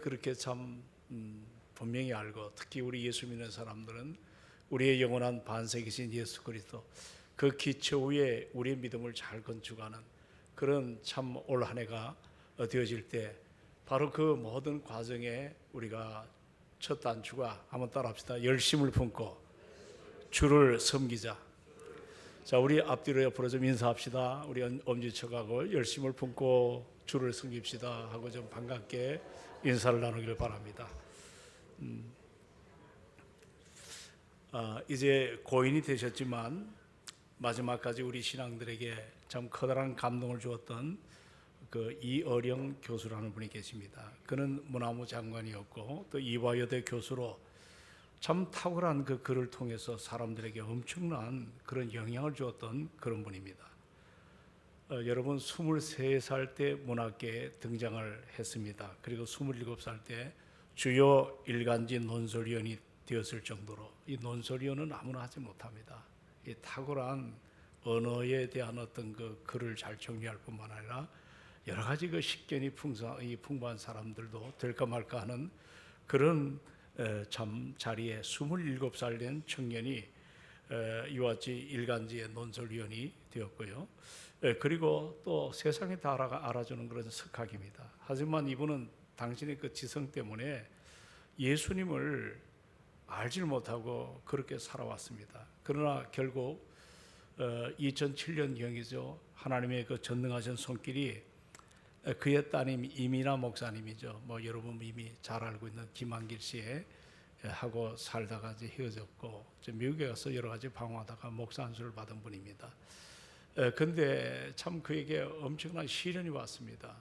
그렇게 참 분명히 알고, 특히 우리 예수 믿는 사람들은 우리의 영원한 반석이신 예수 그리스도 그 기초 위에 우리의 믿음을 잘 건축하는 그런 참 올 한 해가 되어질 때, 바로 그 모든 과정에 우리가 첫 단추가, 한번 따라합시다. 열심을 품고 주를 섬기자. 자, 우리 앞뒤로 옆으로 좀 인사합시다. 우리 엄지척하고 열심을 품고 주를 섬깁시다 하고 좀 반갑게 인사를 나누기를 바랍니다. 이제 고인이 되셨지만 마지막까지 우리 신앙들에게 참 커다란 감동을 주었던 그 이어령 교수라는 분이 계십니다. 그는 문화무 장관이었고 또 이화여대 교수로 참 탁월한 그 글을 통해서 사람들에게 엄청난 그런 영향을 주었던 그런 분입니다. 여러분, 23살 때 문학계에 등장을 했습니다. 그리고 27살 때 주요 일간지 논설위원이 되었을 정도로, 이 논설위원은 아무나 하지 못합니다. 이 탁월한 언어에 대한 어떤 그 글을 잘 정리할 뿐만 아니라 여러 가지 그 식견이 풍부한 사람들도 될까 말까 하는 그런 참 자리에 27살 된 청년이 이와 같이 일간지의 논설위원이 되었고요. 그리고 또 세상에 다 알아주는 그런 석학입니다. 하지만 이분은 당신의 그 지성 때문에 예수님을 알질 못하고 그렇게 살아왔습니다. 그러나 결국 2007년경이죠. 하나님의 그 전능하신 손길이 그의 따님 이민아 목사님이죠. 뭐 여러분 이미 잘 알고 있는 김한길 씨에 하고 살다가 이제 헤어졌고, 미국에 가서 여러 가지 방황하다가 목사 안수를 받은 분입니다. 근데 참 그에게 엄청난 시련이 왔습니다.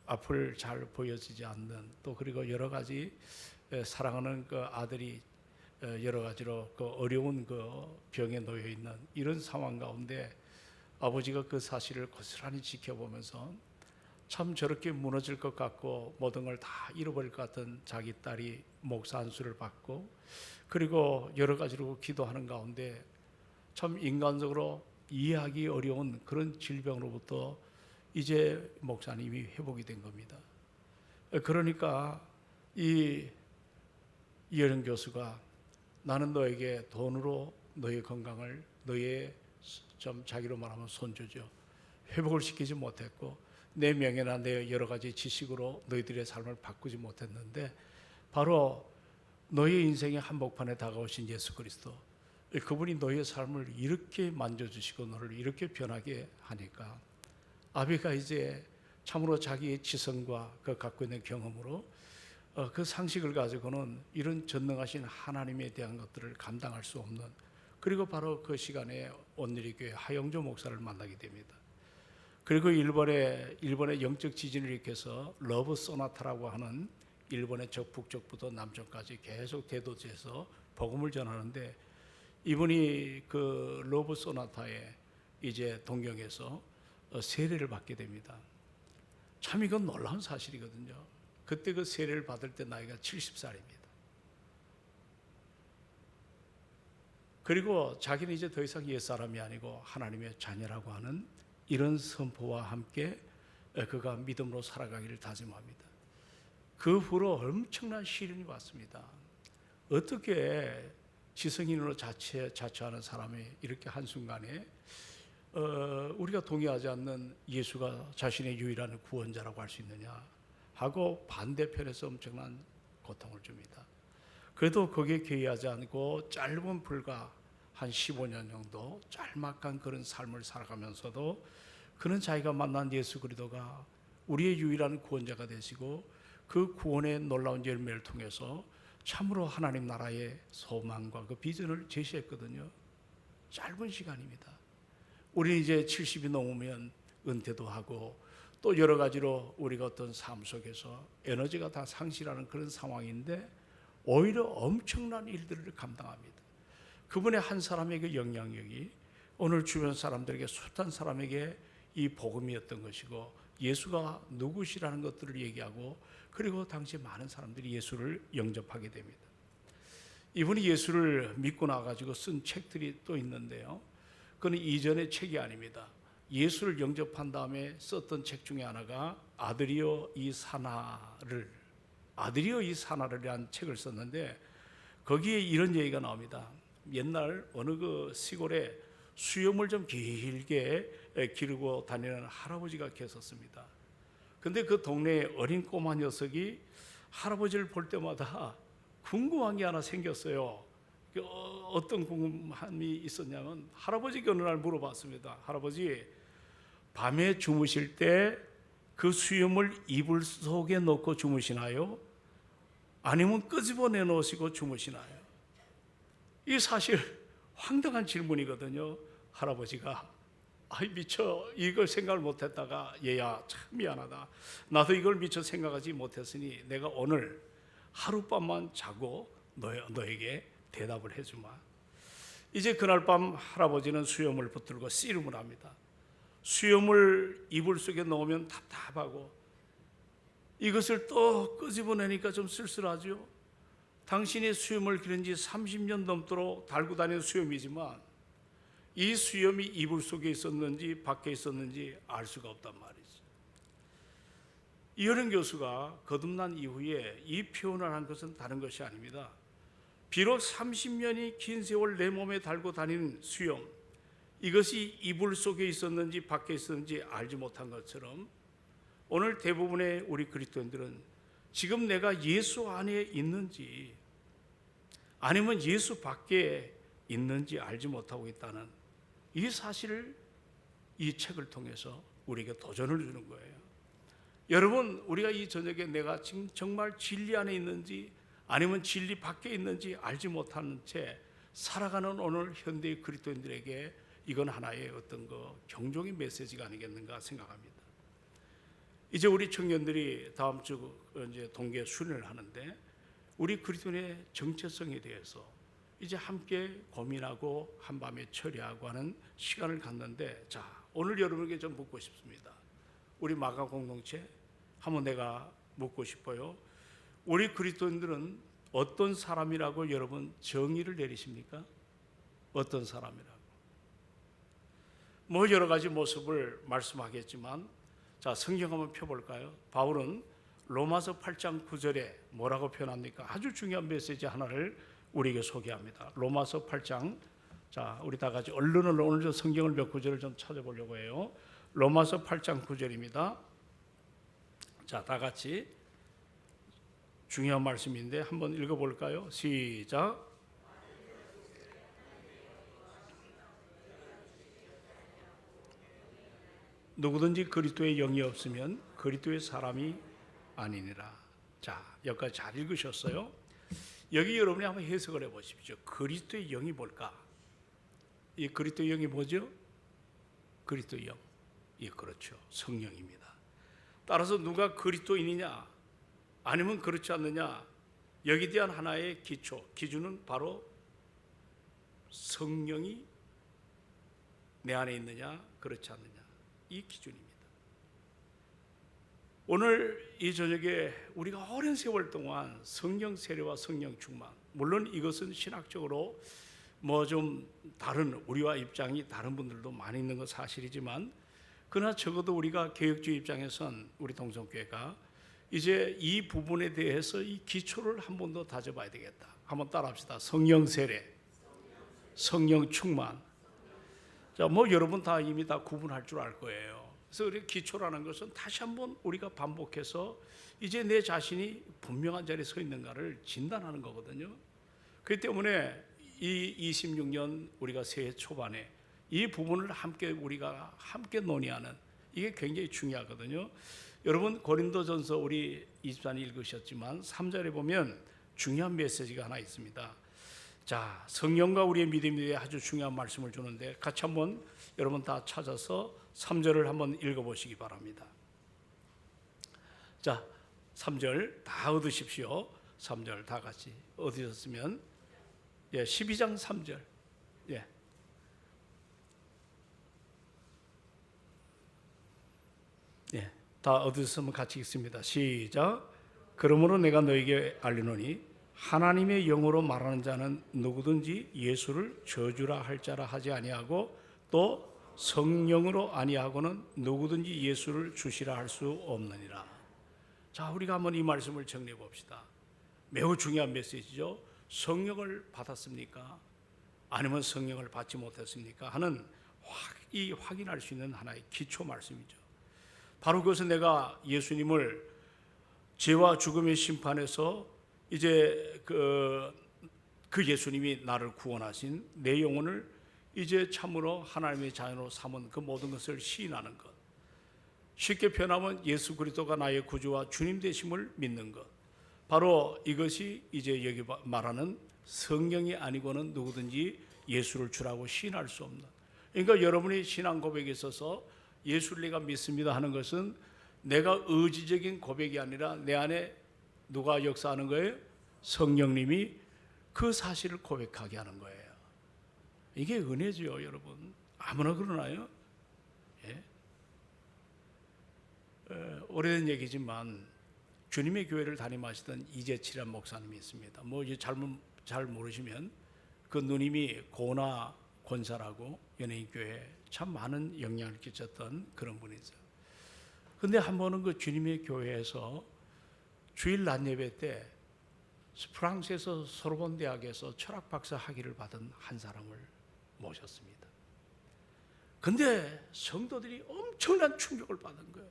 앞을 잘 보여지지 않는, 또 그리고 여러 가지 사랑하는 그 아들이 여러 가지로 그 어려운 그 병에 놓여 있는 이런 상황 가운데 아버지가 그 사실을 고스란히 지켜보면서 참 저렇게 무너질 것 같고 모든 걸 다 잃어버릴 것 같은 자기 딸이 목사 안수를 받고, 그리고 여러 가지로 기도하는 가운데 참 인간적으로 이해하기 어려운 그런 질병으로부터 이제 목사님이 회복이 된 겁니다. 그러니까 이어령 교수가, 나는 너에게 돈으로 너의 건강을, 너의 좀 자기로 말하면 손주죠, 회복을 시키지 못했고 내 명예나 내 여러 가지 지식으로 너희들의 삶을 바꾸지 못했는데, 바로 너의 인생의 한복판에 다가오신 예수 그리스도, 그분이 너의 삶을 이렇게 만져주시고 너를 이렇게 변하게 하니까 아비가 이제 참으로 자기의 지성과 그 갖고 있는 경험으로 그 상식을 가지고는 이런 전능하신 하나님에 대한 것들을 감당할 수 없는, 그리고 바로 그 시간에 온누리교회 하영조 목사를 만나게 됩니다. 그리고 일본의 영적 지진을 일으켜서 러브 소나타라고 하는, 일본의 북쪽부터 남쪽까지 계속 대도시에서 복음을 전하는데, 이분이 그 러브 소나타에 이제 동경에서 세례를 받게 됩니다. 참 이건 놀라운 사실이거든요. 그때 그 세례를 받을 때 나이가 70살입니다. 그리고 자기는 이제 더 이상 옛사람이 아니고 하나님의 자녀라고 하는 이런 선포와 함께 그가 믿음으로 살아가기를 다짐합니다. 그 후로 엄청난 시련이 왔습니다. 어떻게 지성인으로 자처하는 사람이 이렇게 한순간에 우리가 동의하지 않는 예수가 자신의 유일한 구원자라고 할 수 있느냐 하고 반대편에서 엄청난 고통을 줍니다. 그래도 거기에 개의하지 않고 짧은 불과 한 15년 정도 짤막한 그런 삶을 살아가면서도 그는 자기가 만난 예수 그리스도가 우리의 유일한 구원자가 되시고 그 구원의 놀라운 열매를 통해서 참으로 하나님 나라의 소망과 그 비전을 제시했거든요. 짧은 시간입니다. 우리 이제 70이 넘으면 은퇴도 하고 또 여러 가지로 우리가 어떤 삶 속에서 에너지가 다 상실하는 그런 상황인데 오히려 엄청난 일들을 감당합니다. 그분의 한 사람의 그 영향력이 오늘 주변 사람들에게, 숱한 사람에게 이 복음이었던 것이고, 예수가 누구시라는 것들을 얘기하고, 그리고 당시 많은 사람들이 예수를 영접하게 됩니다. 이분이 예수를 믿고 나가지고 쓴 책들이 또 있는데요, 그건 이전의 책이 아닙니다. 예수를 영접한 다음에 썼던 책 중에 하나가 아들이여 이 사나를 아들이여 이 사나리라는 책을 썼는데 거기에 이런 얘기가 나옵니다. 옛날 어느 그 시골에 수염을 좀 길게 기르고 다니는 할아버지가 계셨습니다. 근데 그 동네에 어린 꼬마 녀석이 할아버지를 볼 때마다 궁금한 게 하나 생겼어요. 어떤 궁금함이 있었냐면 할아버지가 어느 날 물어봤습니다. 할아버지, 밤에 주무실 때 그 수염을 이불 속에 넣고 주무시나요? 아니면 끄집어내 놓으시고 주무시나요? 이 사실 황당한 질문이거든요. 할아버지가 아이 미처 이걸 생각을 못했다가 얘야 참 미안하다. 나도 이걸 미처 생각하지 못했으니 내가 오늘 하룻밤만 자고 너에게 대답을 해주마. 이제 그날 밤 할아버지는 수염을 붙들고 씨름을 합니다. 수염을 이불 속에 넣으면 답답하고 이것을 또 끄집어내니까 좀 쓸쓸하죠. 당신이 수염을 기른 지 30년 넘도록 달고 다니는 수염이지만 이 수염이 이불 속에 있었는지 밖에 있었는지 알 수가 없단 말이죠. 이효령 교수가 거듭난 이후에 이 표현을 한 것은 다른 것이 아닙니다. 비록 30년이 긴 세월 내 몸에 달고 다니는 수염, 이것이 이불 속에 있었는지 밖에 있었는지 알지 못한 것처럼 오늘 대부분의 우리 그리스도인들은 지금 내가 예수 안에 있는지 아니면 예수 밖에 있는지 알지 못하고 있다는 이 사실을 이 책을 통해서 우리에게 도전을 주는 거예요. 여러분, 우리가 이 저녁에 내가 지금 정말 진리 안에 있는지 아니면 진리 밖에 있는지 알지 못하는 채 살아가는 오늘 현대의 그리스도인들에게 이건 하나의 어떤 경종의 메시지가 아니겠는가 생각합니다. 이제 우리 청년들이 다음 주 이제 동계 수련을 하는데 우리 그리스도인의 정체성에 대해서 이제 함께 고민하고 한밤에 처리하고 하는 시간을 갖는데, 자, 오늘 여러분에게 좀 묻고 싶습니다. 우리 마가 공동체 한번 내가 묻고 싶어요. 우리 그리스도인들은 어떤 사람이라고 여러분 정의를 내리십니까? 어떤 사람이라고? 뭐 여러 가지 모습을 말씀하겠지만, 자, 성경 한번 펴볼까요? 바울은 로마서 8장 9절에 뭐라고 표현합니까? 아주 중요한 메시지 하나를 우리에게 소개합니다. 로마서 8장, 자, 우리 다 같이 얼른 오늘 성경을 몇 구절을 좀 찾아보려고 해요. 로마서 8장 9절입니다. 자, 다 같이 중요한 말씀인데 한번 읽어볼까요? 시작. 누구든지 그리스도의 영이 없으면 그리스도의 사람이 아니니라. 자, 여기까지 잘 읽으셨어요? 여기 여러분이 한번 해석을 해보십시오. 그리스도의 영이 뭘까? 이 그리스도의 영이 뭐죠? 그리스도의 영. 예, 그렇죠. 성령입니다. 따라서 누가 그리스도인이냐 아니면 그렇지 않느냐, 여기에 대한 하나의 기준은 바로 성령이 내 안에 있느냐 그렇지 않느냐, 이 기준입니다. 오늘 이 저녁에 우리가 오랜 세월 동안 성령 세례와 성령 충만, 물론 이것은 신학적으로 뭐 좀 다른 우리와 입장이 다른 분들도 많이 있는 건 사실이지만, 그러나 적어도 우리가 개혁주의 입장에선 우리 동성교회가 이제 이 부분에 대해서 이 기초를 한 번 더 다져봐야 되겠다. 한번 따라합시다. 성령 세례, 성령 충만. 자, 뭐 여러분 다 이미 다 구분할 줄 알 거예요. 그래서 우리 기초라는 것은 다시 한번 우리가 반복해서 이제 내 자신이 분명한 자리에 서 있는가를 진단하는 거거든요. 그렇기 때문에 이 26년 우리가 새해 초반에 이 부분을 우리가 함께 논의하는, 이게 굉장히 중요하거든요. 여러분 고린도전서 우리 24년 읽으셨지만 3절에 보면 중요한 메시지가 하나 있습니다. 자, 성령과 우리의 믿음에 대해 아주 중요한 말씀을 주는데 같이 한번 여러분 다 찾아서 3절을 한번 읽어보시기 바랍니다. 자, 3절 다 얻으십시오. 3절 다 같이 얻으셨으면, 예, 12장 3절, 예, 예, 다 얻으셨으면 같이 읽습니다. 시작. 그러므로 내가 너에게 알리노니 하나님의 영으로 말하는 자는 누구든지 예수를 저주라 할 자라 하지 아니하고 또 성령으로 아니하고는 누구든지 예수를 주시라 할 수 없느니라. 자, 우리가 한번 이 말씀을 정리해 봅시다. 매우 중요한 메시지죠. 성령을 받았습니까? 아니면 성령을 받지 못했습니까? 하는 이 확인할 수 있는 하나의 기초 말씀이죠. 바로 그것은 내가 예수님을 죄와 죽음의 심판에서 이제 그 예수님이 나를 구원하신 내 영혼을 이제 참으로 하나님의 자녀로 삼은 그 모든 것을 시인하는 것. 쉽게 표현하면 예수 그리스도가 나의 구주와 주님 되심을 믿는 것. 바로 이것이 이제 여기 말하는 성령이 아니고는 누구든지 예수를 주라고 시인할 수 없는. 그러니까 여러분이 신앙 고백에 있어서 예수를 내가 믿습니다 하는 것은 내가 의지적인 고백이 아니라 내 안에 누가 역사하는 거예요? 성령님이 그 사실을 고백하게 하는 거예요. 이게 은혜죠, 여러분. 아무나 그러나요? 예? 오래된 얘기지만 주님의 교회를 담임하시던 이재칠이라는 목사님이 있습니다. 뭐 이제 잘 모르시면 그 누님이 고나 권사라고 연예인 교회에 참 많은 영향을 끼쳤던 그런 분이죠. 근데 한 번은 그 주님의 교회에서 주일 낮 예배 때 프랑스에서 소르본 대학에서 철학 박사 학위를 받은 한 사람을 모셨습니다. 근데 성도들이 엄청난 충격을 받은 거예요.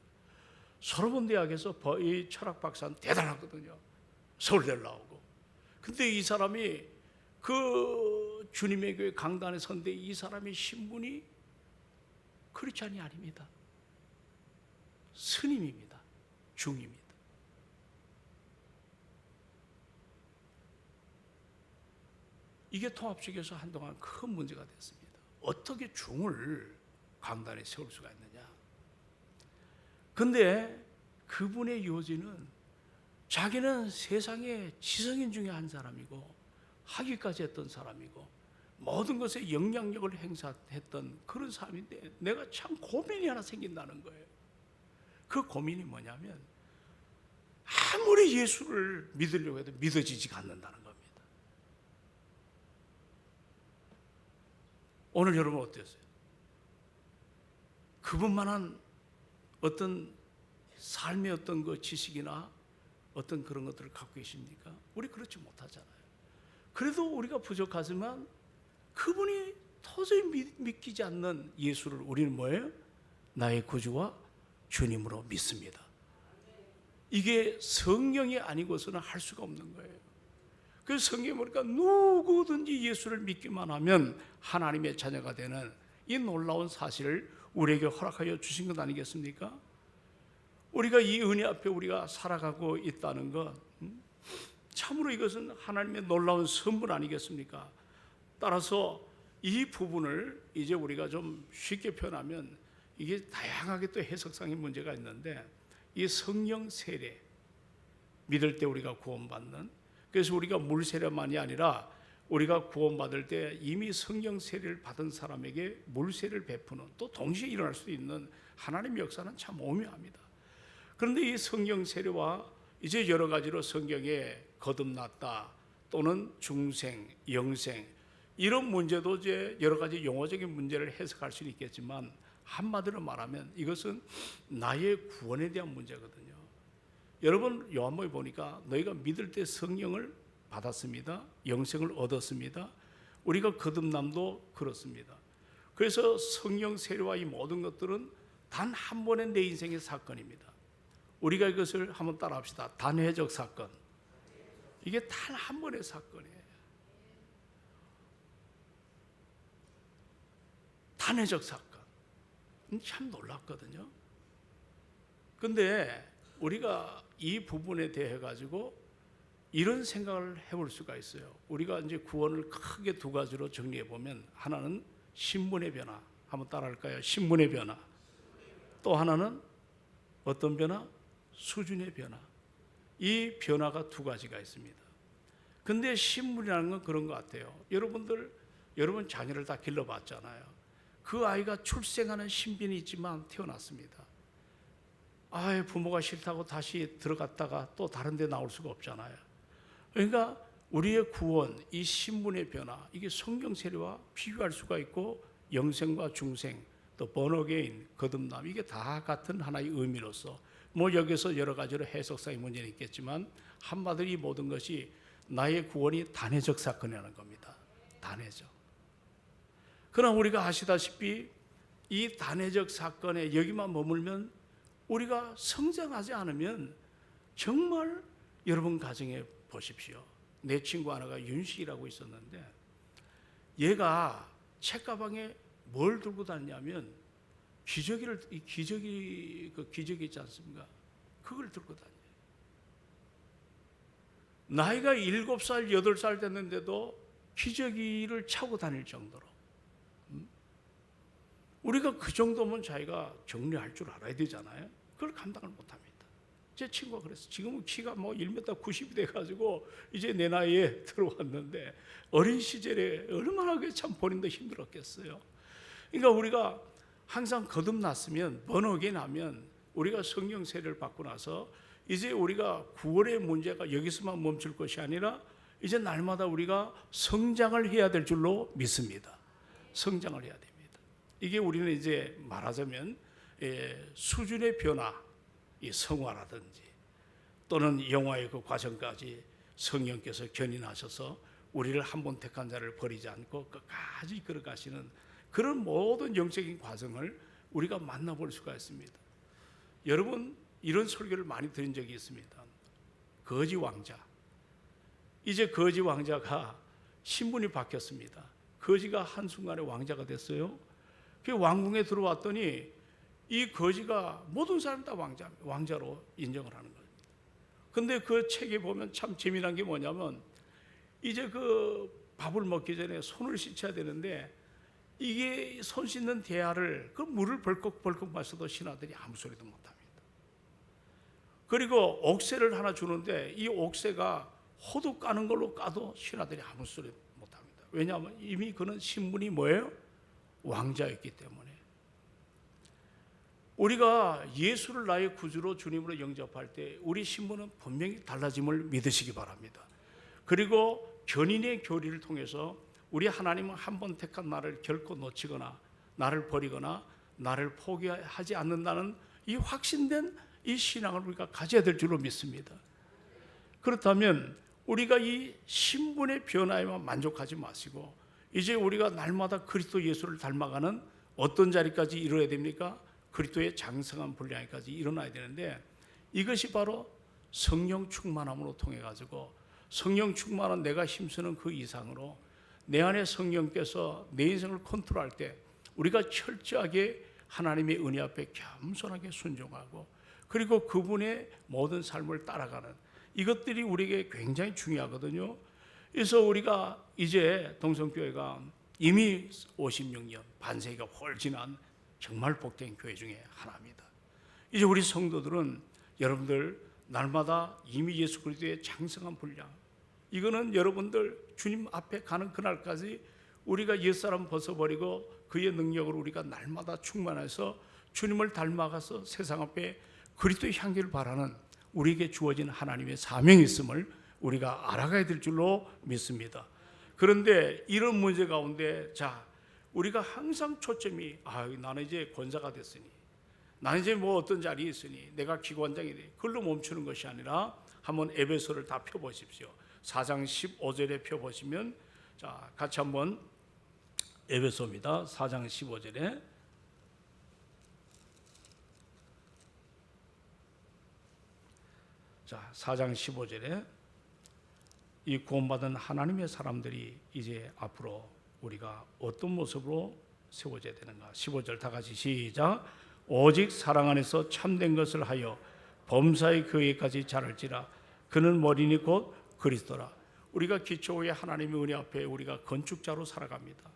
소르본 대학에서 이 철학 박사는 대단하거든요. 서울대를 나오고. 근데 이 사람이 그 주님의 교회 강단에 선데 이 사람의 신분이 크리스찬이 아닙니다. 스님입니다. 중입니다. 이게 통합식에서 한동안 큰 문제가 됐습니다. 어떻게 중을 강단에 세울 수가 있느냐. 근데 그분의 요지는 자기는 세상의 지성인 중에 한 사람이고 학위까지 했던 사람이고 모든 것에 영향력을 행사했던 그런 사람인데 내가 참 고민이 하나 생긴다는 거예요. 그 고민이 뭐냐면 아무리 예수를 믿으려고 해도 믿어지지가 않는다는 겁니다. 오늘 여러분 어땠어요? 그분만한 어떤 삶의 어떤 그 지식이나 어떤 그런 것들을 갖고 계십니까? 우리 그렇지 못하잖아요. 그래도 우리가 부족하지만 그분이 도저히 믿기지 않는 예수를 우리는 뭐예요? 나의 구주와 주님으로 믿습니다. 이게 성령이 아니고서는 할 수가 없는 거예요. 그래서 성경에 보니까 누구든지 예수를 믿기만 하면 하나님의 자녀가 되는 이 놀라운 사실을 우리에게 허락하여 주신 것 아니겠습니까? 우리가 이 은혜 앞에 우리가 살아가고 있다는 것, 참으로 이것은 하나님의 놀라운 선물 아니겠습니까? 따라서 이 부분을 이제 우리가 좀 쉽게 표현하면 이게 다양하게 또 해석상의 문제가 있는데 이 성령 세례, 믿을 때 우리가 구원받는, 그래서 우리가 물 세례만이 아니라 우리가 구원받을 때 이미 성령 세례를 받은 사람에게 물 세례를 베푸는, 또 동시에 일어날 수도 있는 하나님의 역사는 참 오묘합니다. 그런데 이 성령 세례와 이제 여러 가지로 성경에 거듭났다 또는 중생, 영생 이런 문제도 이제 여러 가지 용어적인 문제를 해석할 수는 있겠지만 한마디로 말하면 이것은 나의 구원에 대한 문제거든요. 여러분 요한복음에 보니까 너희가 믿을 때 성령을 받았습니다. 영생을 얻었습니다. 우리가 거듭남도 그렇습니다. 그래서 성령 세례와 이 모든 것들은 단 한 번의 내 인생의 사건입니다. 우리가 이것을 한번 따라합시다. 단회적 사건. 이게 단 한 번의 사건이에요. 단회적 사건. 참 놀랍거든요. 근데 우리가 이 부분에 대해 가지고 이런 생각을 해볼 수가 있어요. 우리가 이제 구원을 크게 두 가지로 정리해 보면 하나는 신분의 변화. 한번 따라할까요? 신분의 변화. 또 하나는 어떤 변화? 수준의 변화. 이 변화가 두 가지가 있습니다. 근데 신분이라는 건 그런 것 같아요. 여러분 자녀를 다 길러봤잖아요. 그 아이가 출생하는 신분이 있지만 태어났습니다. 부모가 싫다고 다시 들어갔다가 또 다른 데 나올 수가 없잖아요. 그러니까 우리의 구원, 이 신분의 변화, 이게 성령 세례와 비교할 수가 있고 영생과 중생, 또 번어게인, 거듭남, 이게 다 같은 하나의 의미로서 뭐 여기서 여러 가지로 해석상의 문제는 있겠지만 한마디로 이 모든 것이 나의 구원이 단회적 사건이라는 겁니다. 단회적. 그러나 우리가 아시다시피 이 단회적 사건에 여기만 머물면 우리가 성장하지 않으면 정말 여러분 가정에 보십시오. 내 친구 하나가 윤식이라고 있었는데 얘가 책가방에 뭘 들고 다니냐면 기저귀 있지 않습니까? 그걸 들고 다녀요. 나이가 7살, 8살 됐는데도 기저귀를 차고 다닐 정도로. 우리가 그 정도면 자기가 정리할 줄 알아야 되잖아요. 그걸 감당을 못합니다. 제 친구가 그랬어요. 지금은 키가 뭐 1m 90이 돼가지고 이제 내 나이에 들어왔는데 어린 시절에 얼마나 참 본인도 힘들었겠어요. 그러니까 우리가 항상 거듭났으면, 번역에 나면 우리가 성령 세례를 받고 나서 이제 우리가 구원의 문제가 여기서만 멈출 것이 아니라 이제 날마다 우리가 성장을 해야 될 줄로 믿습니다. 성장을 해야 됩니다. 이게 우리는 이제 말하자면 수준의 변화, 이 성화라든지 또는 영화의 그 과정까지 성령께서 견인하셔서 우리를 한 번 택한 자를 버리지 않고 끝까지 이끌어가시는 그런 모든 영적인 과정을 우리가 만나볼 수가 있습니다. 여러분, 이런 설교를 많이 들은 적이 있습니다. 거지 왕자. 이제 거지 왕자가 신분이 바뀌었습니다. 거지가 한순간에 왕자가 됐어요. 그 왕궁에 들어왔더니 이 거지가 모든 사람 다 왕자로 인정을 하는 거예요. 근데 그 책에 보면 참 재미난 게 뭐냐면 이제 그 밥을 먹기 전에 손을 씻어야 되는데 이게 손 씻는 대야를 그 물을 벌컥벌컥 마셔도 신하들이 아무 소리도 못합니다. 그리고 옥새를 하나 주는데 이 옥새가 호두 까는 걸로 까도 신하들이 아무 소리 못합니다. 왜냐하면 이미 그는 신분이 뭐예요? 왕자였기 때문에. 우리가 예수를 나의 구주로 주님으로 영접할 때 우리 신분은 분명히 달라짐을 믿으시기 바랍니다. 그리고 견인의 교리를 통해서 우리 하나님은 한 번 택한 나를 결코 놓치거나 나를 버리거나 나를 포기하지 않는다는 이 확신된 이 신앙을 우리가 가져야 될 줄로 믿습니다. 그렇다면 우리가 이 신분의 변화에만 만족하지 마시고 이제 우리가 날마다 그리스도 예수를 닮아가는 어떤 자리까지 이루어야 됩니까? 그리스도의 장성한 분량까지 일어나야 되는데 이것이 바로 성령 충만함으로 통해 가지고 성령 충만한 내가 힘쓰는 그 이상으로 내 안에 성령께서 내 인생을 컨트롤할 때 우리가 철저하게 하나님의 은혜 앞에 겸손하게 순종하고 그리고 그분의 모든 삶을 따라가는 이것들이 우리에게 굉장히 중요하거든요. 그래서 우리가 이제 동성교회가 이미 56년 반세기가 훨 지난 정말 복된 교회 중에 하나입니다. 이제 우리 성도들은 여러분들 날마다 이미 예수 그리스도의 장성한 분량 이거는 여러분들 주님 앞에 가는 그날까지 우리가 옛사람 벗어버리고 그의 능력으로 우리가 날마다 충만해서 주님을 닮아가서 세상 앞에 그리스도의 향기를 바라는 우리에게 주어진 하나님의 사명이 있음을 우리가 알아가야 될 줄로 믿습니다. 그런데 이런 문제 가운데 우리가 항상 초점이 나는 이제 권사가 됐으니 나는 이제 뭐 어떤 자리에 있으니 내가 기관장이 돼 그걸로 멈추는 것이 아니라 한번 에베소를 다 펴보십시오. 4장 15절에 펴보시면 같이 한번 에베소입니다. 4장 15절에 4장 15절에 이 구원받은 하나님의 사람들이 이제 앞으로 우리가 어떤 모습으로 세워져야 되는가. 15절 다 같이 시작. 오직 사랑 안에서 참된 것을 하여 범사의 교회까지 자랄지라. 그는 머리니 곧 그리스도라. 우리가 기초의 하나님의 은혜 앞에 우리가 건축자로 살아갑니다.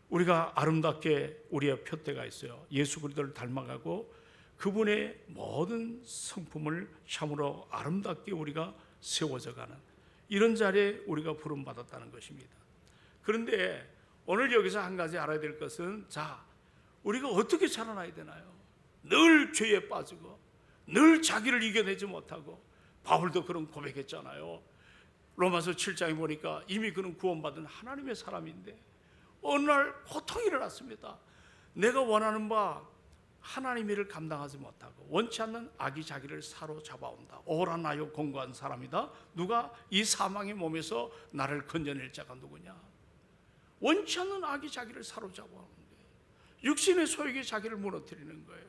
우리가 아름답게 우리의 표대가 있어요. 예수 그리스도를 닮아가고 그분의 모든 성품을 참으로 아름답게 우리가 세워져가는 이런 자리에 우리가 부름받았다는 것입니다. 그런데 오늘 여기서 한 가지 알아야 될 것은 우리가 어떻게 살아나야 되나요? 늘 죄에 빠지고 늘 자기를 이겨내지 못하고 바울도 그런 고백했잖아요. 로마서 7장에 보니까 이미 그는 구원받은 하나님의 사람인데 어느 날 고통이 일어났습니다. 내가 원하는 바 하나님의 일을 감당하지 못하고 원치 않는 악이 자기를 사로잡아온다. 오라 나요 공고한 사람이다. 누가 이 사망의 몸에서 나를 건져낼 자가 누구냐. 원치 않는 악이 자기를 사로잡아오는데 육신의 소욕이 자기를 무너뜨리는 거예요.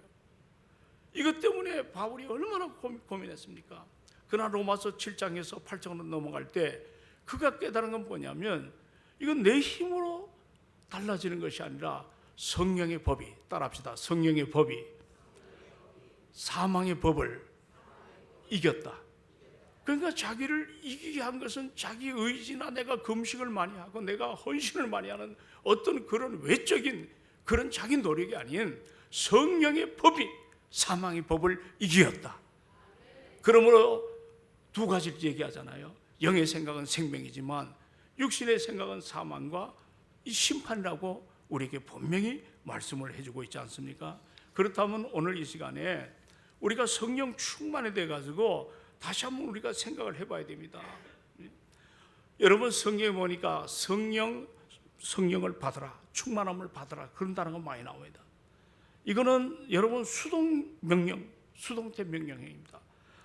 이것 때문에 바울이 얼마나 고민했습니까? 그러나 로마서 7장에서 8장으로 넘어갈 때 그가 깨달은 건 뭐냐면 이건 내 힘으로 달라지는 것이 아니라 성령의 법이, 따라합시다. 성령의 법이 사망의 법을 이겼다. 그러니까 자기를 이기게 한 것은 자기 의지나 내가 금식을 많이 하고 내가 헌신을 많이 하는 어떤 그런 외적인 그런 자기 노력이 아닌 성령의 법이 사망의 법을 이겼다. 그러므로 두 가지를 얘기하잖아요. 영의 생각은 생명이지만 육신의 생각은 사망과 이 심판이라고 우리에게 분명히 말씀을 해주고 있지 않습니까? 그렇다면 오늘 이 시간에 우리가 성령 충만에 대해 가지고 다시 한번 우리가 생각을 해봐야 됩니다. 여러분 성경에 보니까 성령을 받으라, 충만함을 받으라 그런 단어가 많이 나옵니다. 이거는 여러분 수동태 명령입니다.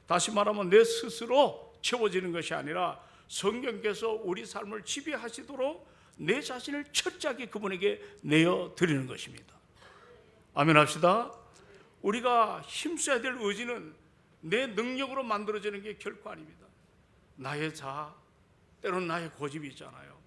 다시 말하면 내 스스로 채워지는 것이 아니라 성령께서 우리 삶을 지배하시도록 내 자신을 철저하게 그분에게 내어드리는 것입니다. 아멘 합시다. 우리가 힘써야 될 의지는 내 능력으로 만들어지는 게 결코 아닙니다. 나의 자아, 때로는 나의 고집이 있잖아요.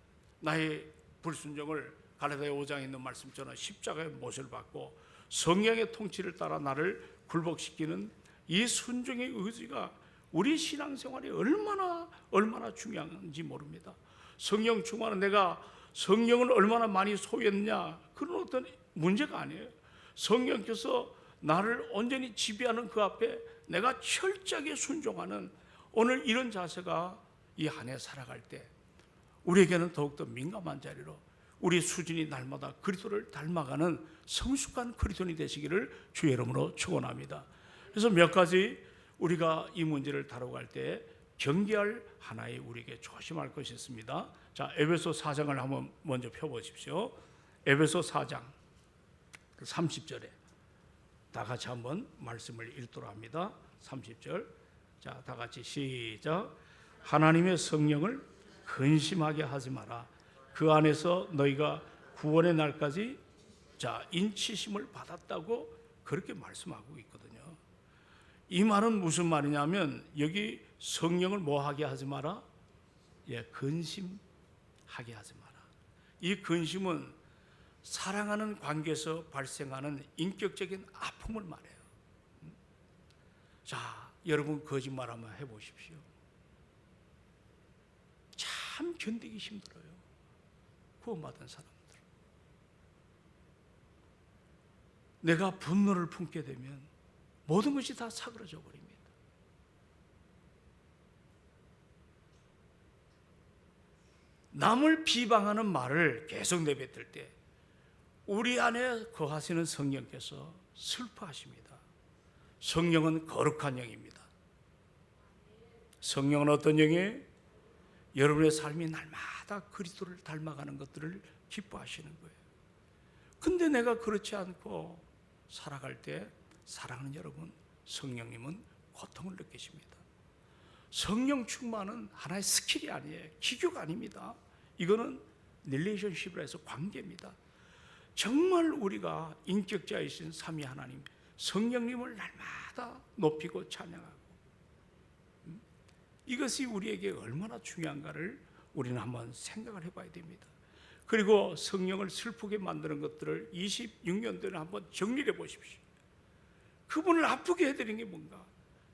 나의 불순종을 갈라디아 5장에 있는 말씀처럼 십자가의 못을 받고 성령의 통치를 따라 나를 굴복시키는 이 순종의 의지가 우리 신앙생활에 얼마나 중요한지 모릅니다. 성령 충만은 내가 성령을 얼마나 많이 소유했느냐 그런 어떤 문제가 아니에요. 성령께서 나를 온전히 지배하는 그 앞에 내가 철저하게 순종하는 오늘 이런 자세가 이 한 해 살아갈 때 우리에게는 더욱더 민감한 자리로 우리 수준이 날마다 그리스도를 닮아가는 성숙한 그리스도인이 되시기를 주의 이름으로 축원합니다. 그래서 몇 가지 우리가 이 문제를 다뤄갈 때 경계할 하나의 우리에게 조심할 것이 있습니다. 자, 에베소 4장을 한번 먼저 펴보십시오. 에베소 4장 30절에 다 같이 한번 말씀을 읽도록 합니다. 30절. 자, 다 같이 시작. 하나님의 성령을 근심하게 하지 마라. 그 안에서 너희가 구원의 날까지 인치심을 받았다고 그렇게 말씀하고 있거든요. 이 말은 무슨 말이냐면 여기 성령을 뭐하게 하지 마라? 근심하게 하지 마라. 이 근심은 사랑하는 관계에서 발생하는 인격적인 아픔을 말해요. 자, 여러분 거짓말 한번 해보십시오. 참 견디기 힘들어요. 구원받은 사람들. 내가 분노를 품게 되면 모든 것이 다 사그러져 버립니다. 남을 비방하는 말을 계속 내뱉을 때 우리 안에 거하시는 성령께서 슬퍼하십니다. 성령은 거룩한 영입니다. 성령은 어떤 영이에요? 여러분의 삶이 날마다 그리스도를 닮아가는 것들을 기뻐하시는 거예요. 근데 내가 그렇지 않고 살아갈 때 사랑하는 여러분, 성령님은 고통을 느끼십니다. 성령 충만은 하나의 스킬이 아니에요. 기교가 아닙니다. 이거는 릴레이션십으로 해서 관계입니다. 정말 우리가 인격자이신 삼위 하나님 성령님을 날마다 높이고 찬양하고 이것이 우리에게 얼마나 중요한가를 우리는 한번 생각을 해봐야 됩니다. 그리고 성령을 슬프게 만드는 것들을 26년도에 한번 정리해 보십시오. 그분을 아프게 해드리는 게 뭔가?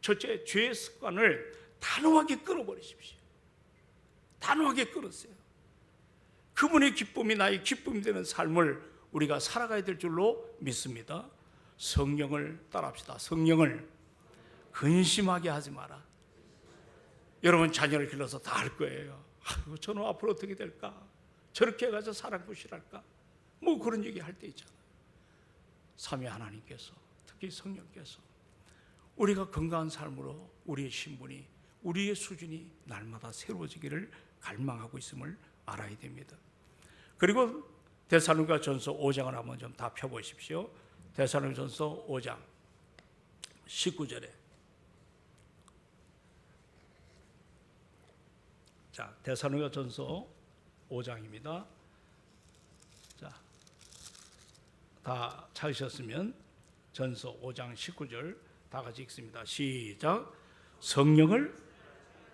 첫째, 죄의 습관을 단호하게 끊어버리십시오. 단호하게 끊으세요. 그분의 기쁨이 나의 기쁨이 되는 삶을 우리가 살아가야 될 줄로 믿습니다. 성령을 따라합시다. 성령을 근심하게 하지 마라. 여러분 자녀를 길러서 다 할 거예요. 아이고, 저는 앞으로 어떻게 될까? 저렇게 해가지고 사랑부실할까? 뭐 그런 얘기 할 때 있잖아요. 삼위 하나님께서 특히 성령께서 우리가 건강한 삶으로 우리의 신분이 우리의 수준이 날마다 새로워지기를 갈망하고 있음을 알아야 됩니다. 그리고 데살로니가 전서 5장을 한번 좀 다 펴보십시오. 데살로니가전서 5장 19절에 자, 데살로니가전서 5장입니다. 자, 다 찾으셨으면 전서 5장 19절 다 같이 읽습니다. 시작. 성령을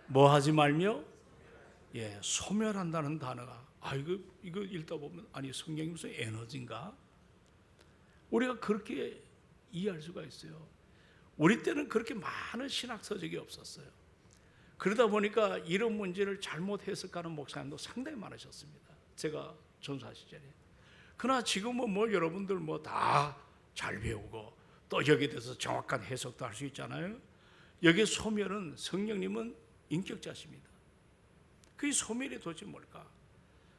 뭐 하지 말며 소멸한다는 단어가 이거 읽다 보면 아니 성령이 무슨 에너지인가? 우리가 그렇게 이해할 수가 있어요. 우리 때는 그렇게 많은 신학 서적이 없었어요. 그러다 보니까 이런 문제를 잘못 해석하는 목사님도 상당히 많으셨습니다. 제가 전사 시절에. 그러나 지금은 여러분들 다 잘 배우고 또 여기에 대해서 정확한 해석도 할 수 있잖아요. 여기 소멸은 성령님은 인격자십니다. 그 소멸이 도대체 뭘까?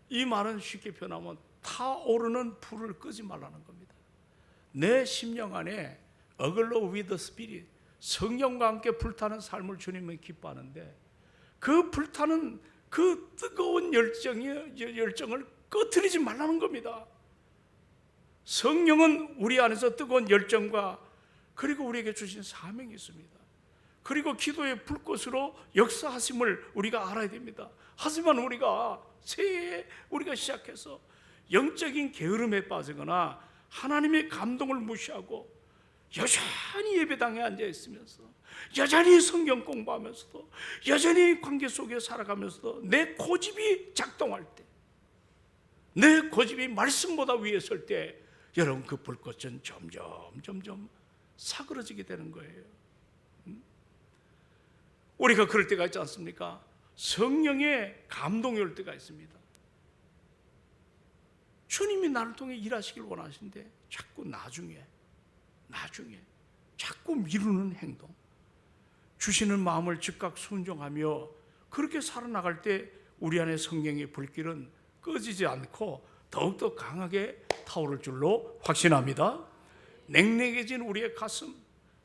이 말은 쉽게 표현하면 타오르는 불을 끄지 말라는 겁니다. 내 심령 안에 aglow with the Spirit, 성령과 함께 불타는 삶을 주님은 기뻐하는데 그 불타는 그 뜨거운 열정을 꺼트리지 말라는 겁니다. 성령은 우리 안에서 뜨거운 열정과 그리고 우리에게 주신 사명이 있습니다. 그리고 기도의 불꽃으로 역사하심을 우리가 알아야 됩니다. 하지만 우리가 새해에 우리가 시작해서 영적인 게으름에 빠지거나 하나님의 감동을 무시하고 여전히 예배당에 앉아 있으면서 여전히 성경 공부하면서도 여전히 관계 속에 살아가면서도 내 고집이 작동할 때, 내 고집이 말씀보다 위에 설 때 여러분 그 불꽃은 점점 사그러지게 되는 거예요. 우리가 그럴 때가 있지 않습니까? 성령의 감동이 올 때가 있습니다. 주님이 나를 통해 일하시길 원하시는데 자꾸 나중에 자꾸 미루는 행동, 주시는 마음을 즉각 순종하며 그렇게 살아나갈 때 우리 안에 성령의 불길은 꺼지지 않고 더욱더 강하게 타오를 줄로 확신합니다. 냉랭해진 우리의 가슴,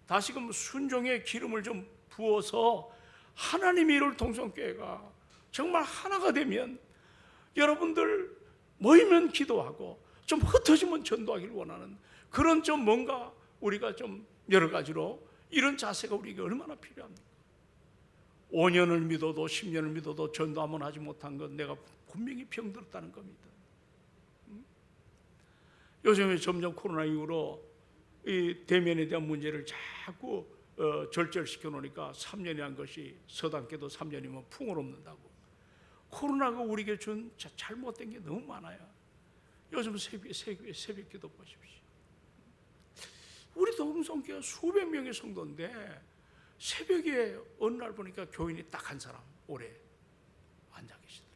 다시금 순종의 기름을 좀 부어서 하나님의 일을 동성교회가 정말 하나가 되면 여러분들 모이면 기도하고 좀 흩어지면 전도하기를 원하는 그런 좀 뭔가 우리가 좀 여러 가지로 이런 자세가 우리에게 얼마나 필요합니까? 5년을 믿어도 10년을 믿어도 전도 한번 하지 못한 건 내가 분명히 병들었다는 겁니다. 요즘에 점점 코로나 이후로 이 대면에 대한 문제를 자꾸 절절시켜 놓으니까 3년이란 것이 서당계도 3년이면 풍요롭는다고. 코로나가 우리에게 준 잘못된 게 너무 많아요. 요즘 새벽기도 보십시오. 우리 동성교회 수백 명의 성도인데 새벽에 어느 날 보니까 교인이 딱 한 사람 오래 앉아 계시더라.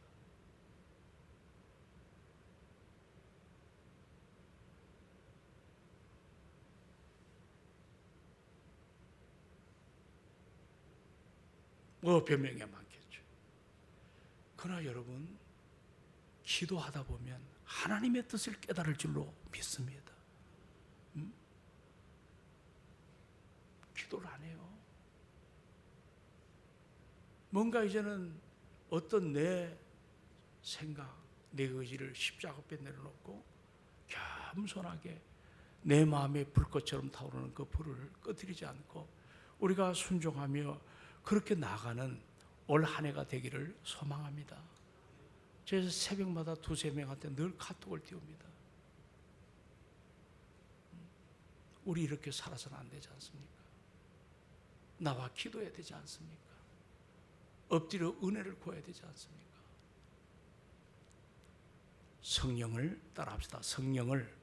변명이 많겠죠. 그러나 여러분, 기도하다 보면 하나님의 뜻을 깨달을 줄로 믿습니다. 기도를 안 해요. 뭔가 이제는 어떤 내 생각, 내 의지를 십자가 앞에 내려놓고 겸손하게 내 마음의 불꽃처럼 타오르는 그 불을 꺼뜨리지 않고 우리가 순종하며 그렇게 나가는 올 한 해가 되기를 소망합니다. 그래서 새벽마다 두세 명한테 늘 카톡을 띄웁니다. 우리 이렇게 살아서는 안 되지 않습니까? 나와 기도해야 되지 않습니까? 엎드려 은혜를 구해야 되지 않습니까? 성령을 따라합시다. 성령을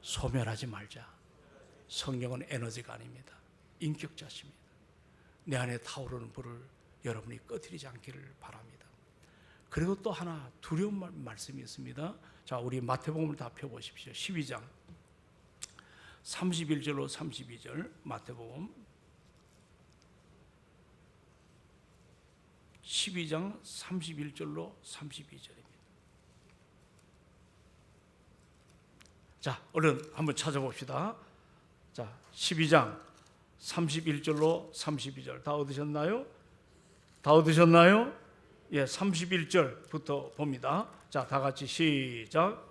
소멸하지 말자. 성령은 에너지가 아닙니다. 인격자십니다. 내 안에 타오르는 불을 여러분이 꺼뜨리지 않기를 바랍니다. 그리고 또 하나 두려운 말씀이 있습니다. 자, 우리 마태복음을 다 펴보십시오. 12장 31절로 32절 마태복음 12장 31절로 32절입니다. 자, 얼른 한번 찾아봅시다. 자, 12장 31절로 32절 다 얻으셨나요? 다 얻으셨나요? 예, 31절부터 봅니다. 자, 다 같이 시작.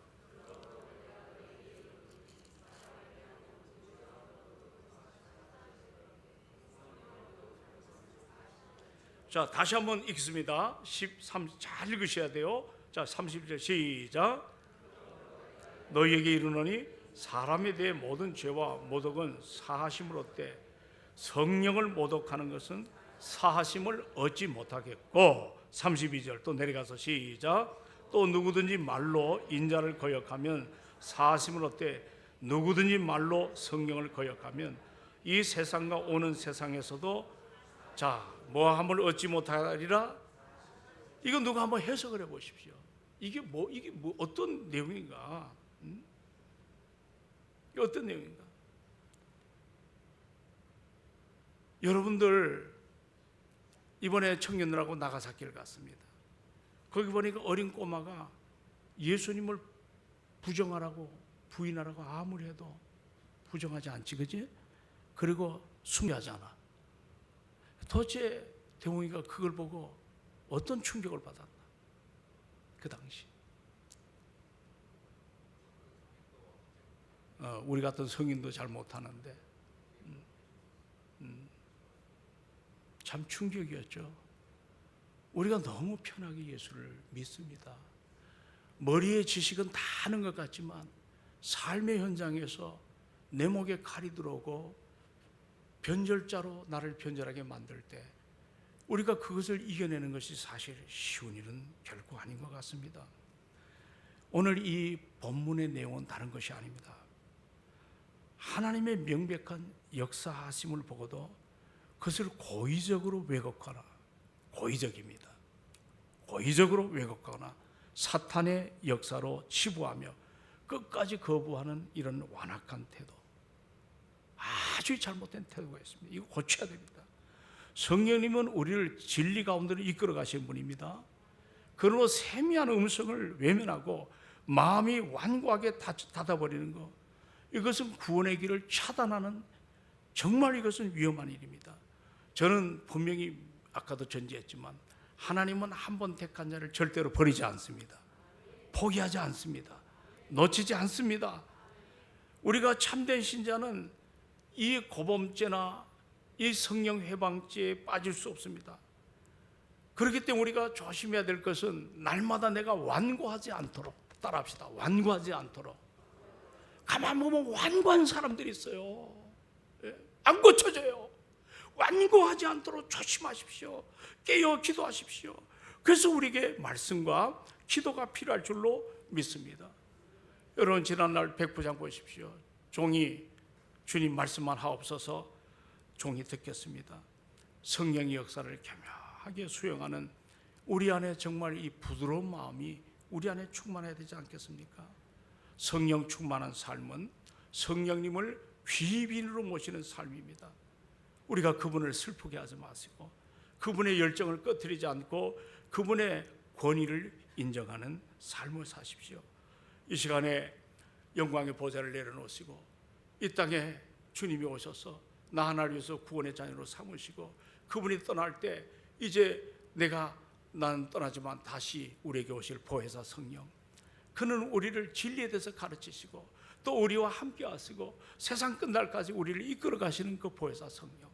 자, 다시 한번 읽겠습니다. 13, 잘 읽으셔야 돼요. 자, 30절 시작. 너희에게 이르노니 사람에 대해 모든 죄와 모독은 사하심을 얻되 성령을 모독하는 것은 사하심을 얻지 못하겠고. 32절 또 내려가서 시작. 또 누구든지 말로 인자를 거역하면 사하심을 얻되 누구든지 말로 성령을 거역하면 이 세상과 오는 세상에서도 뭐함을 얻지 못하리라. 이거 누가 한번 해석을 해보십시오. 이게 어떤 내용인가? 이게 어떤 내용인가? 여러분들 이번에 청년들하고 나가사키를 갔습니다. 거기 보니까 어린 꼬마가 예수님을 부정하라고 부인하라고 아무리 해도 부정하지 않지, 그지? 그리고 숭배하잖아. 도대체 대웅이가 그걸 보고 어떤 충격을 받았나? 그 당시 우리 같은 성인도 잘 못하는데 참 충격이었죠. 우리가 너무 편하게 예수를 믿습니다. 머리에 지식은 다 아는 것 같지만 삶의 현장에서 내 목에 칼이 들어오고 변절자로 나를 변절하게 만들 때 우리가 그것을 이겨내는 것이 사실 쉬운 일은 결코 아닌 것 같습니다. 오늘 이 본문의 내용은 다른 것이 아닙니다. 하나님의 명백한 역사하심을 보고도 그것을 고의적으로 왜곡하나, 고의적입니다. 고의적으로 왜곡하거나 사탄의 역사로 치부하며 끝까지 거부하는 이런 완악한 태도, 아주 잘못된 태도가 있습니다. 이거 고쳐야 됩니다. 성령님은 우리를 진리 가운데로 이끌어 가시는 분입니다. 그러므로 세미한 음성을 외면하고 마음이 완고하게 닫아버리는 것, 이것은 구원의 길을 차단하는, 정말 이것은 위험한 일입니다. 저는 분명히 아까도 전제했지만 하나님은 한 번 택한 자를 절대로 버리지 않습니다. 포기하지 않습니다. 놓치지 않습니다. 우리가 참된 신자는 이 고범죄나 이 성령 회방죄에 빠질 수 없습니다. 그렇기 때문에 우리가 조심해야 될 것은 날마다 내가 완고하지 않도록, 따라합시다. 완고하지 않도록. 가만 보면 완고한 사람들이 있어요. 안 고쳐져요. 완고하지 않도록 조심하십시오. 깨어 기도하십시오. 그래서 우리에게 말씀과 기도가 필요할 줄로 믿습니다. 여러분, 지난날 백부장 보십시오. 종이 주님 말씀만 하옵소서 종이 듣겠습니다. 성령의 역사를 겸허하게 수용하는 우리 안에 정말 이 부드러운 마음이 우리 안에 충만해야 되지 않겠습니까? 성령 충만한 삶은 성령님을 귀빈으로 모시는 삶입니다. 우리가 그분을 슬프게 하지 마시고 그분의 열정을 꺼트리지 않고 그분의 권위를 인정하는 삶을 사십시오. 이 시간에 영광의 보좌를 내려놓으시고 이 땅에 주님이 오셔서 나 하나를 위해서 구원의 자녀로 삼으시고 그분이 떠날 때 이제 나는 떠나지만 다시 우리에게 오실 보혜사 성령, 그는 우리를 진리에 대해서 가르치시고 또 우리와 함께 하시고 세상 끝날까지 우리를 이끌어 가시는 그 보혜사 성령.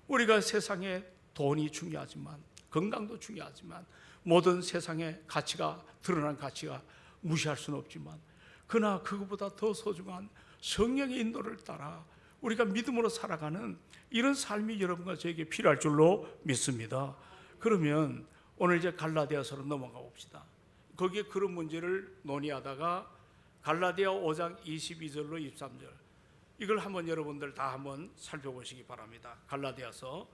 우리가 세상에 돈이 중요하지만, 건강도 중요하지만, 모든 세상의 가치가, 드러난 가치가 무시할 수는 없지만, 그러나 그것보다 더 소중한 성령의 인도를 따라 우리가 믿음으로 살아가는 이런 삶이 여러분과 저에게 필요할 줄로 믿습니다. 그러면 오늘 이제 갈라디아서로 넘어가 봅시다. 거기에 그런 문제를 논의하다가 갈라디아 5장 22절로 23절, 이걸 한번 여러분들 다 한번 살펴보시기 바랍니다. 갈라디아서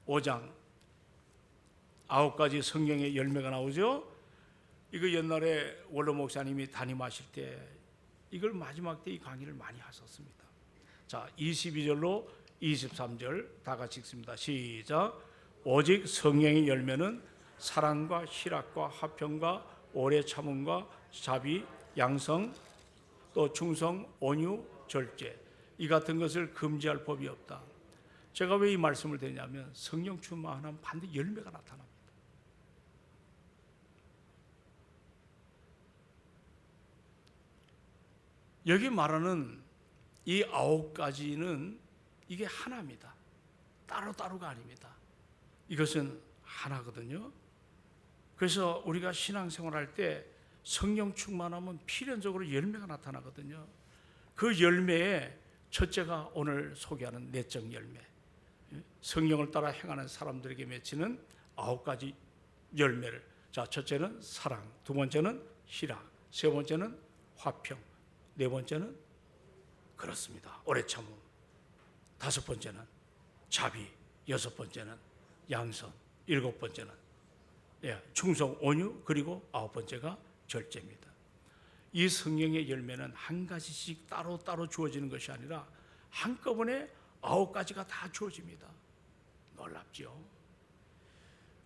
5장 9가지 성경의 열매가 나오죠. 이거 옛날에 원로 목사님이 담임하실 때 이걸 마지막 때 이 강의를 많이 하셨습니다. 22절로 23절 다 같이 읽습니다. 시작. 오직 성령의 열매는 사랑과 희락과 화평과 오래 참음과 자비, 양성, 또 충성, 온유, 절제, 이 같은 것을 금지할 법이 없다. 제가 왜 이 말씀을 드리냐면 성령 충만하면 반드시 열매가 나타납니다. 여기 말하는 이 9가지는 이게 하나입니다. 따로따로가 아닙니다. 이것은 하나거든요. 그래서 우리가 신앙생활할 때 성령 충만하면 필연적으로 열매가 나타나거든요. 그 열매의 첫째가 오늘 소개하는 내적 열매, 성령을 따라 행하는 사람들에게 맺히는 9가지 열매를, 자, 첫째는 사랑, 두 번째는 희락, 세 번째는 화평, 네 번째는 그렇습니다, 오래 참음, 다섯 번째는 자비, 여섯 번째는 양선, 일곱 번째는 충성, 온유, 그리고 아홉 번째가 절제입니다. 이 성령의 열매는 한 가지씩 따로따로 주어지는 것이 아니라 한꺼번에 9가지가 다 주어집니다. 놀랍죠?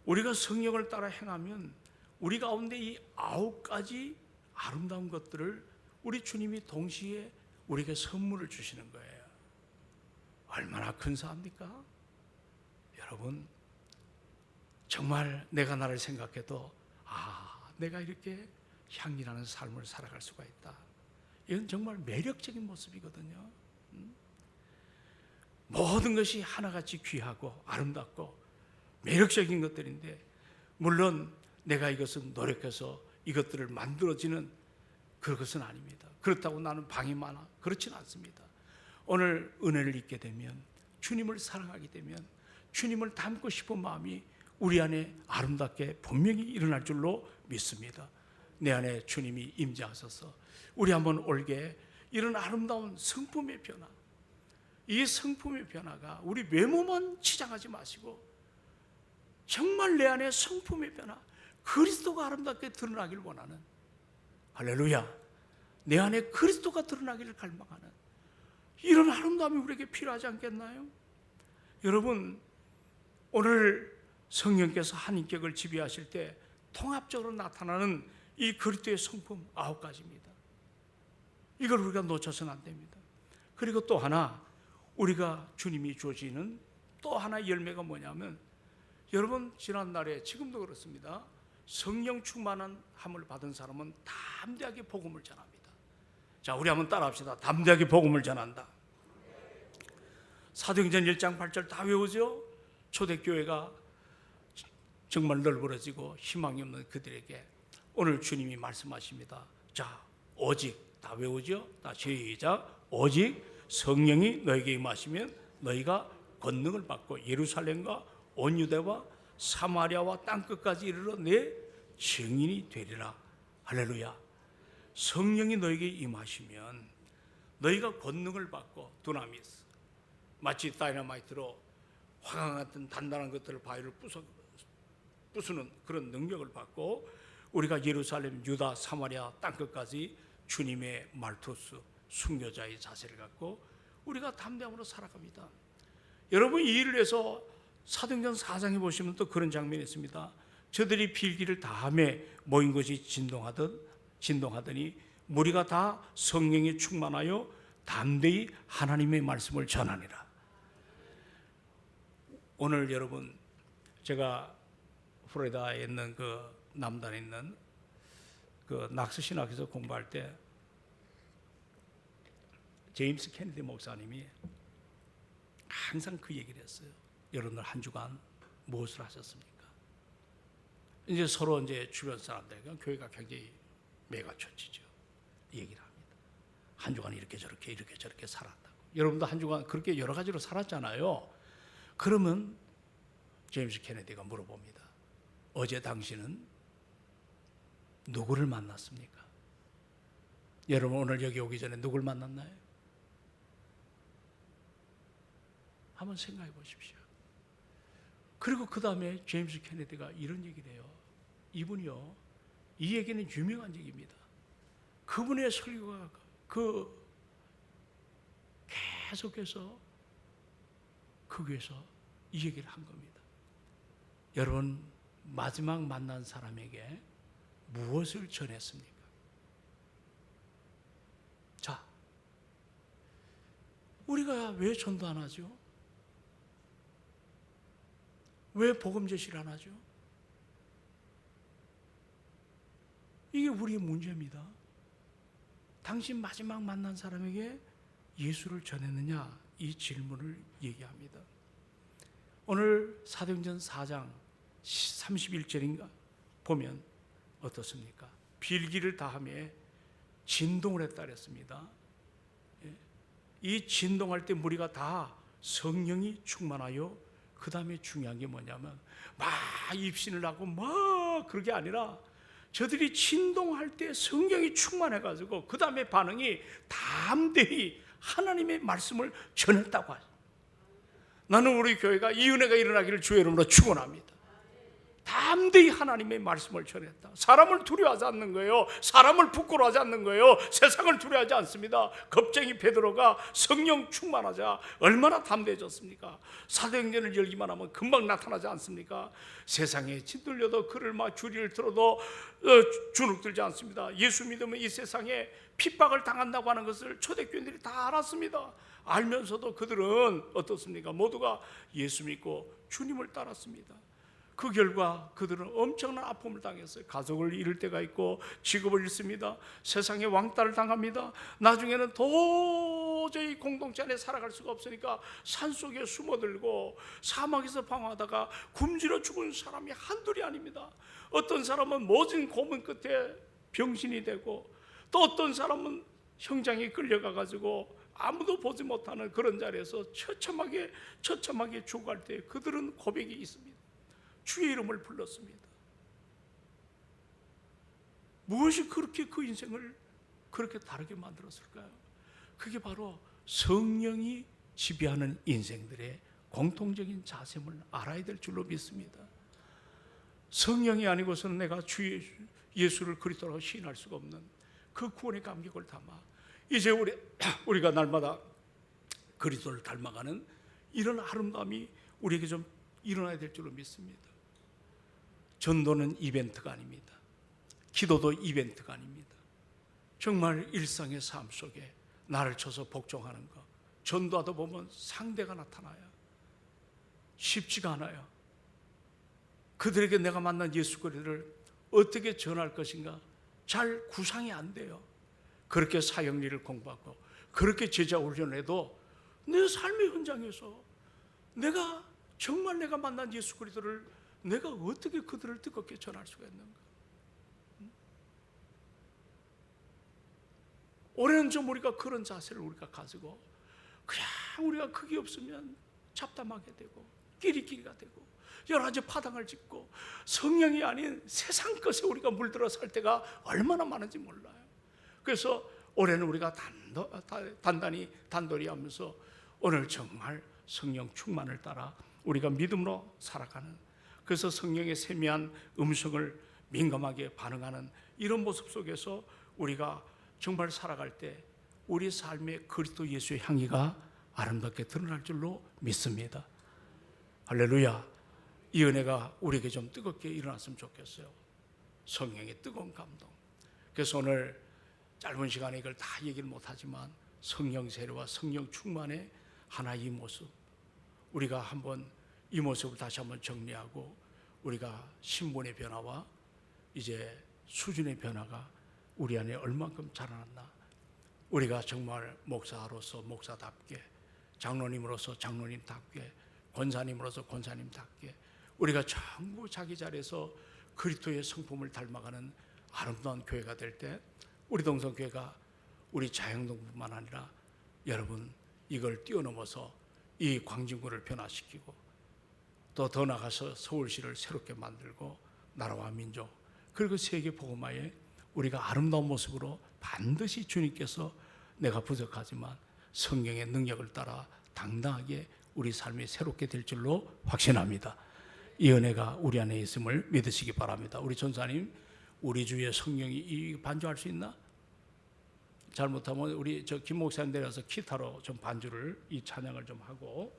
우리가 성령을 따라 행하면 우리 가운데 이 9가지 아름다운 것들을 우리 주님이 동시에 우리에게 선물을 주시는 거예요. 얼마나 큰 사합니까? 여러분, 정말 내가 나를 생각해도 내가 이렇게 향기나는 삶을 살아갈 수가 있다. 이건 정말 매력적인 모습이거든요. 모든 것이 하나같이 귀하고 아름답고 매력적인 것들인데, 물론 내가 이것은 노력해서 이것들을 만들어지는 그것은 아닙니다. 그렇다고 나는 방이 많아, 그렇지는 않습니다. 오늘 은혜를 잊게 되면, 주님을 사랑하게 되면 주님을 닮고 싶은 마음이 우리 안에 아름답게 분명히 일어날 줄로 믿습니다. 내 안에 주님이 임재하셔서 우리 한번 올게 이런 아름다운 성품의 변화, 이 성품의 변화가 우리 외모만 치장하지 마시고 정말 내 안에 성품의 변화, 그리스도가 아름답게 드러나길 원하는, 할렐루야, 내 안에 그리스도가 드러나기를 갈망하는 이런 아름다움이 우리에게 필요하지 않겠나요? 여러분, 오늘 성령께서 한 인격을 지배하실 때 통합적으로 나타나는 이 그리스도의 성품 9가지입니다. 이걸 우리가 놓쳐서는 안 됩니다. 그리고 또 하나, 우리가 주님이 주어지는 또 하나의 열매가 뭐냐면, 여러분, 지난날에 지금도 그렇습니다. 성령 충만한 함을 받은 사람은 담대하게 복음을 전합니다. 자, 우리 한번 따라합시다. 담대하게 복음을 전한다. 사도행전 1장 8절 다 외우죠? 초대교회가 정말 널브러지고 희망이 없는 그들에게 오늘 주님이 말씀하십니다. 자, 오직, 다 외우죠? 다 시작. 오직 성령이 너에게 임하시면 너희가 권능을 받고 예루살렘과 온 유대와 사마리아와 땅끝까지 이르러 내 증인이 되리라. 할렐루야. 성령이 너에게 임하시면 너희가 권능을 받고, 두나미스, 마치 다이너마이트로 화강 같은 단단한 것들을 바위를 부수는 그런 능력을 받고, 우리가 예루살렘, 유다, 사마리아 땅끝까지 주님의 말투스, 순교자의 자세를 갖고 우리가 담대함으로 살아갑니다. 여러분, 이 일을 해서 사도행전 4장에 보시면 또 그런 장면이 있습니다. 저들이 필기를 다함에 모인 것이 진동하더니 무리가 다 성령에 충만하여 담대히 하나님의 말씀을 전하니라. 오늘 여러분, 제가 플로리다에 있는 그 남단에 있는 그 낙스 신학에서 공부할 때 제임스 케네디 목사님이 항상 그 얘기를 했어요. 여러분들 한 주간 무엇을 하셨습니까? 이제 서로 이제 주변 사람들과 교회가 굉장히 메가처치죠. 얘기를 합니다. 한 주간 이렇게 저렇게 살았다고. 여러분도 한 주간 그렇게 여러 가지로 살았잖아요. 그러면 제임스 케네디가 물어봅니다. 어제 당신은 누구를 만났습니까? 여러분, 오늘 여기 오기 전에 누굴 만났나요? 한번 생각해 보십시오. 그리고 그 다음에 제임스 케네디가 이런 얘기를 해요. 이분이요, 이 얘기는 유명한 얘기입니다. 그분의 설교가 계속해서 그 교회에서 이 얘기를 한 겁니다. 여러분, 마지막 만난 사람에게 무엇을 전했습니까? 자, 우리가 왜 전도 안 하죠? 왜 복음 제시를 안 하죠? 이게 우리의 문제입니다. 당신 마지막 만난 사람에게 예수를 전했느냐? 이 질문을 얘기합니다. 오늘 사도행전 4장 31절인가 보면 어떻습니까? 빌기를 다하며 진동을 했다 그랬습니다. 이 진동할 때 무리가 다 성령이 충만하여, 그 다음에 중요한 게 뭐냐면 막 입신을 하고 막 그게 아니라 저들이 진동할 때 성령이 충만해가지고 그 다음에 반응이 담대히 하나님의 말씀을 전했다고 하죠. 나는 우리 교회가 이 은혜가 일어나기를 주의 이름으로 축원합니다. 담대히 하나님의 말씀을 전했다. 사람을 두려워하지 않는 거예요. 사람을 부끄러워하지 않는 거예요. 세상을 두려워하지 않습니다. 겁쟁이 베드로가 성령 충만하자 얼마나 담대해졌습니까? 사도행전을 열기만 하면 금방 나타나지 않습니까? 세상에 짓들려도 그를 막 주리를 들어도 주눅들지 않습니다. 예수 믿으면 이 세상에 핍박을 당한다고 하는 것을 초대교인들이 다 알았습니다. 알면서도 그들은 어떻습니까? 모두가 예수 믿고 주님을 따랐습니다. 그 결과 그들은 엄청난 아픔을 당했어요. 가족을 잃을 때가 있고 직업을 잃습니다. 세상에 왕따를 당합니다. 나중에는 도저히 공동체 안에 살아갈 수가 없으니까 산속에 숨어들고 사막에서 방황하다가 굶주려 죽은 사람이 한둘이 아닙니다. 어떤 사람은 모진 고문 끝에 병신이 되고, 또 어떤 사람은 형장에 끌려가가지고 아무도 보지 못하는 그런 자리에서 처참하게 죽어갈 때 그들은 고백이 있습니다. 주의 이름을 불렀습니다. 무엇이 그렇게 그 인생을 그렇게 다르게 만들었을까요? 그게 바로 성령이 지배하는 인생들의 공통적인 자셈을 알아야 될 줄로 믿습니다. 성령이 아니고서는 내가 주 예수를 그리스도라고 시인할 수가 없는 그 구원의 감격을 담아 이제 우리가 날마다 그리스도를 닮아가는 이런 아름다움이 우리에게 좀 일어나야 될 줄로 믿습니다. 전도는 이벤트가 아닙니다. 기도도 이벤트가 아닙니다. 정말 일상의 삶 속에 나를 쳐서 복종하는 것, 전도하다 보면 상대가 나타나요. 쉽지가 않아요. 그들에게 내가 만난 예수 그리스도를 어떻게 전할 것인가 잘 구상이 안 돼요. 그렇게 사역일을 공부하고 그렇게 제자 훈련을 해도 내 삶의 현장에서 정말 내가 만난 예수 그리스도를 내가 어떻게 그들을 뜨겁게 전할 수가 있는가? 올해는 좀 우리가 그런 자세를 우리가 가지고 그냥 우리가 그게 없으면 잡담하게 되고 끼리끼리가 되고 여러 가지 파당을 짓고 성령이 아닌 세상 것에 우리가 물들어 살 때가 얼마나 많은지 몰라요. 그래서 올해는 우리가 단단히 하면서 오늘 정말 성령 충만을 따라 우리가 믿음으로 살아가는, 그래서 성령의 세미한 음성을 민감하게 반응하는 이런 모습 속에서 우리가 정말 살아갈 때 우리 삶의 그리스도 예수의 향기가 아름답게 드러날 줄로 믿습니다. 할렐루야. 이 은혜가 우리에게 좀 뜨겁게 일어났으면 좋겠어요. 성령의 뜨거운 감동. 그래서 오늘 짧은 시간에 이걸 다 얘기를 못하지만 성령 세례와 성령 충만의 하나의 모습, 우리가 한번 이 모습을 다시 한번 정리하고 우리가 신분의 변화와 이제 수준의 변화가 우리 안에 얼만큼 자라났나, 우리가 정말 목사로서 목사답게, 장로님으로서 장로님답게, 권사님으로서 권사님답게 우리가 전부 자기 자리에서 그리스도의 성품을 닮아가는 아름다운 교회가 될 때 우리 동성교회가 우리 자영동뿐만 아니라 여러분 이걸 뛰어넘어서 이 광진구를 변화시키고 또 더 나가서 서울시를 새롭게 만들고 나라와 민족 그리고 세계 복음화에 우리가 아름다운 모습으로 반드시 주님께서 내가 부족하지만 성령의 능력을 따라 당당하게 우리 삶이 새롭게 될 줄로 확신합니다. 이 은혜가 우리 안에 있음을 믿으시기 바랍니다. 우리 전사님, 우리 주의 성령이 이 반주할 수 있나? 잘못하면 우리 김 목사님 내려서 기타로 좀 반주를 이 찬양을 좀 하고